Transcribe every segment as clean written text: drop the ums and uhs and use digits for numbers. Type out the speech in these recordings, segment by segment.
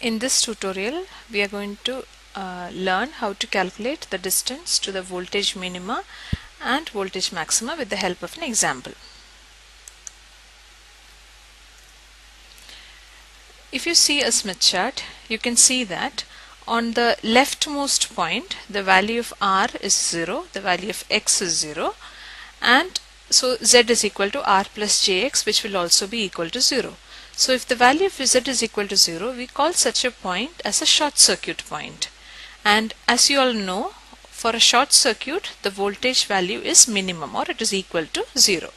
In this tutorial, we are going to learn how to calculate the distance to the voltage minima and voltage maxima with the help of an example. If you see a Smith chart, you can see that on the leftmost point, the value of R is 0, the value of X is 0, and so Z is equal to R plus Jx, which will also be equal to 0. So if the value of Z is equal to 0, we call such a point as a short circuit point. And as you all know, for a short circuit, the voltage value is minimum, or it is equal to 0.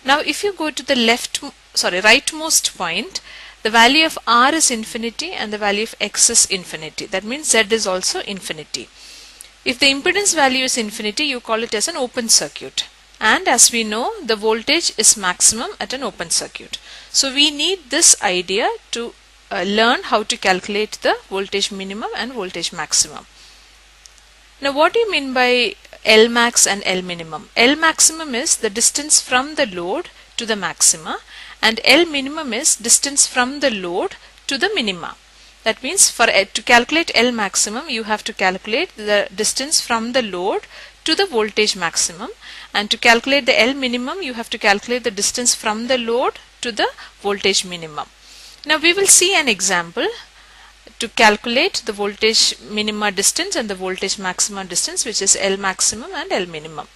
Now if you go to the rightmost point, the value of R is infinity and the value of X is infinity. That means Z is also infinity. If the impedance value is infinity, you call it as an open circuit. And as we know, the voltage is maximum at an open circuit. So we need this idea to learn how to calculate the voltage minimum and voltage maximum. Now what do you mean by L max and L minimum? L maximum is the distance from the load to the maxima, and L minimum is distance from the load to the minima. That means to calculate L maximum, you have to calculate the distance from the load to the voltage maximum, and to calculate the L minimum, you have to calculate the distance from the load to the voltage minimum. Now we will see an example to calculate the voltage minima distance and the voltage maxima distance, which is L maximum and L minimum.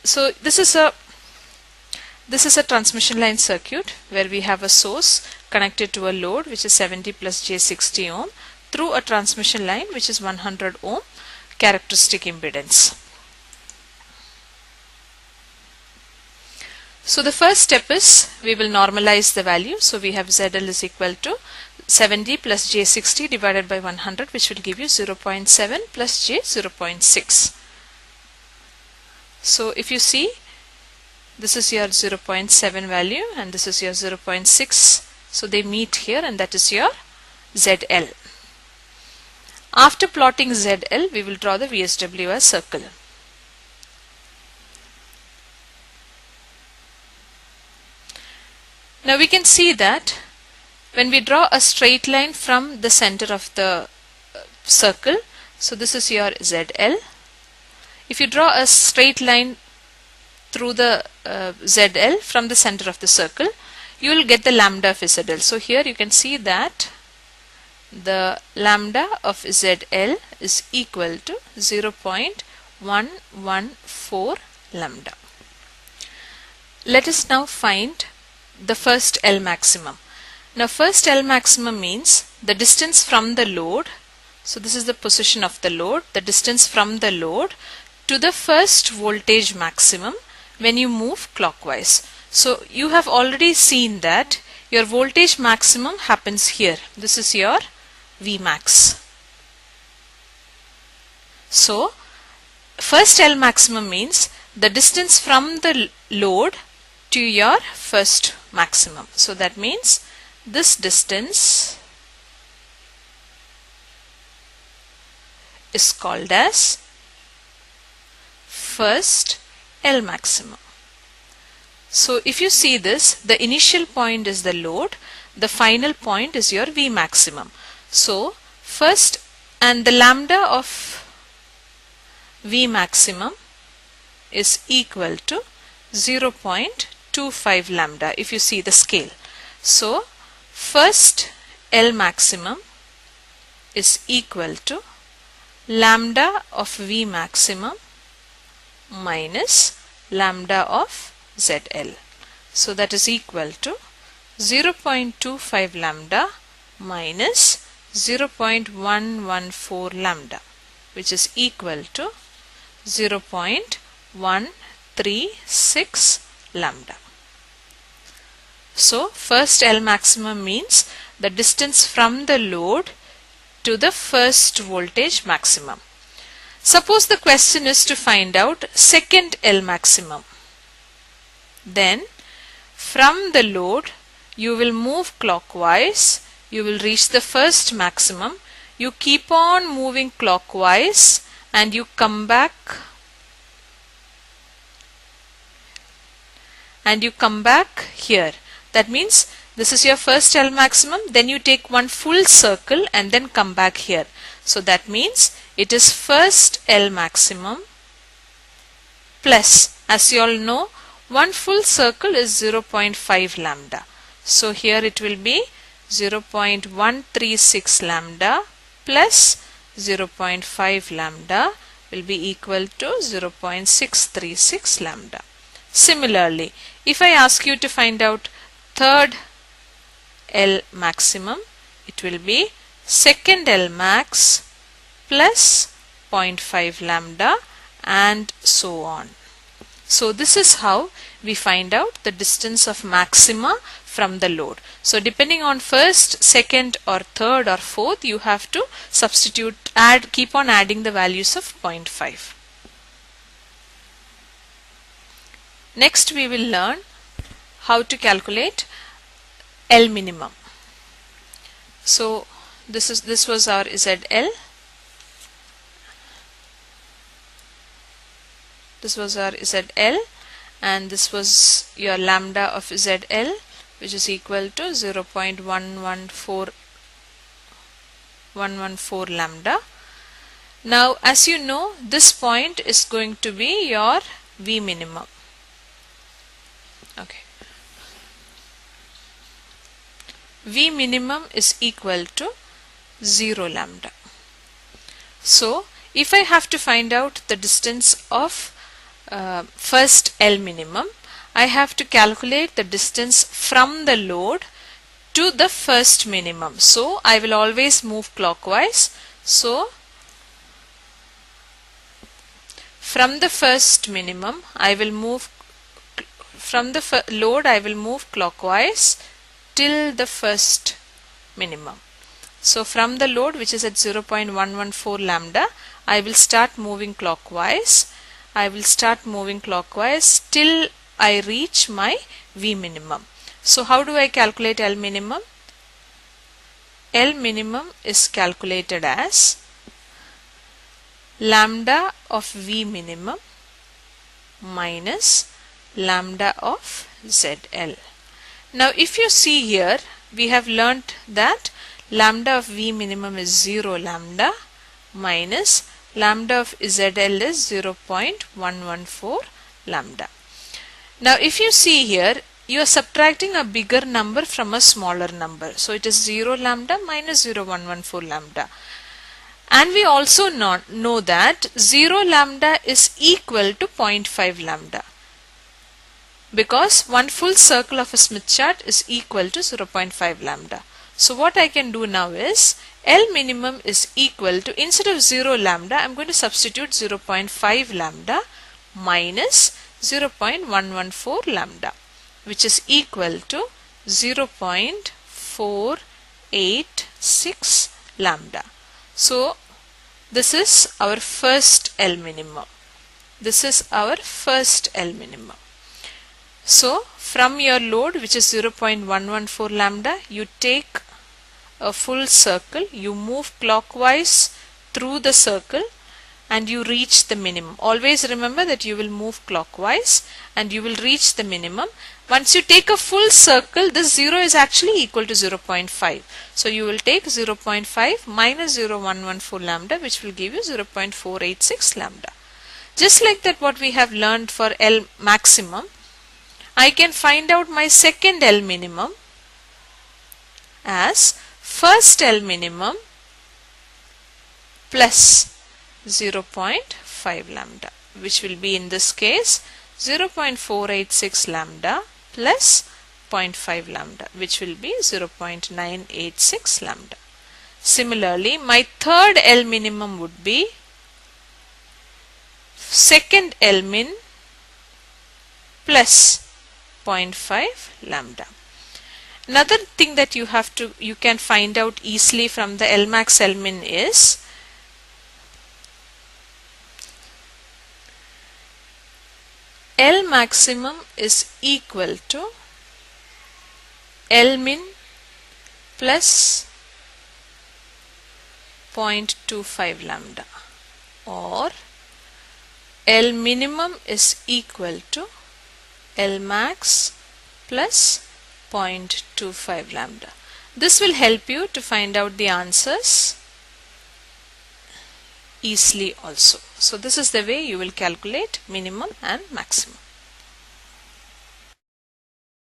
So this is a transmission line circuit where we have a source connected to a load which is 70 plus j60 ohm through a transmission line which is 100 ohm characteristic impedance. So the first step is we will normalize the value. So we have ZL is equal to 70 plus j60 divided by 100, which will give you 0.7 plus j 0.6. So if you see, this is your 0.7 value and this is your 0.6. So they meet here, and that is your ZL. After plotting ZL, we will draw the VSWR circle. Now we can see that when we draw a straight line from the center of the circle, so this is your ZL. If you draw a straight line through the ZL from the center of the circle, you will get the lambda of ZL. So here you can see that the lambda of ZL is equal to 0.114 lambda. Let us now find the first L maximum. Now first L maximum means the distance from the load. So this is the position of the load, the distance from the load to the first voltage maximum when you move clockwise. So you have already seen that your voltage maximum happens here. This is your Vmax. So first L maximum means the distance from the load to your first maximum. So that means this distance is called as first L maximum. So if you see this, the initial point is the load, the final point is your V maximum. So first, and the lambda of V maximum is equal to 0.25 lambda if you see the scale. So first L maximum is equal to lambda of V maximum minus lambda of ZL. So that is equal to 0.25 lambda minus 0.114 lambda, which is equal to 0.136 lambda. So first L maximum means the distance from the load to the first voltage maximum. Suppose the question is to find out second L maximum. Then from the load you will move clockwise, you will reach the first maximum, you keep on moving clockwise and you come back here. That means This is your first L maximum, then you take one full circle and then come back here. So that means it is first L maximum plus, as you all know, one full circle is 0.5 lambda. So here it will be 0.136 lambda plus 0.5 lambda will be equal to 0.636 lambda. Similarly, if I ask you to find out third L maximum, it will be second L max plus 0.5 lambda and so on. So this is how we find out the distance of maxima from the load. So depending on first, second or third or fourth, you have to substitute, keep on adding the values of 0.5. Next we will learn how to calculate L minimum. So this was our ZL. This was our ZL and this was your lambda of ZL, which is equal to 0.114 lambda. Now as you know, this point is going to be your V minimum. Okay. V minimum is equal to 0 lambda. So if I have to find out the distance of first L minimum, I have to calculate the distance from the load to the first minimum. So I will always move clockwise. So from the first minimum, I will move from the load, I will move clockwise till the first minimum. So from the load, which is at 0.114 lambda, I will start moving clockwise. I will start moving clockwise till I reach my V minimum. So how do I calculate L minimum? L minimum is calculated as lambda of V minimum minus lambda of ZL. Now if you see here, we have learnt that lambda of V minimum is 0 lambda minus lambda of ZL is 0.114 lambda. Now if you see here, you are subtracting a bigger number from a smaller number. So it is 0 lambda minus 0.114 lambda. And we also know that 0 lambda is equal to 0.5 lambda, because one full circle of a Smith chart is equal to 0.5 lambda. So what I can do now is L minimum is equal to, instead of 0 lambda, I am going to substitute 0.5 lambda minus 0.114 lambda, which is equal to 0.486 lambda. So this is our first L minimum. This is our first L minimum. So from your load, which is 0.114 lambda, you take a full circle, you move clockwise through the circle and you reach the minimum. Always remember that you will move clockwise and you will reach the minimum. Once you take a full circle, this 0 is actually equal to 0.5. So you will take 0.5 minus 0.114 lambda, which will give you 0.486 lambda. Just like that, what we have learned for L maximum, I can find out my second L minimum as first L minimum plus 0.5 lambda, which will be in this case 0.486 lambda plus 0.5 lambda, which will be 0.986 lambda. Similarly, my third L minimum would be second L min plus 0.5 lambda. Another thing that you can find out easily from the L max L min is L maximum is equal to L min plus 0.25 lambda, or L minimum is equal to L max plus 0.25 lambda. This will help you to find out the answers easily also. So this is the way you will calculate minimum and maximum.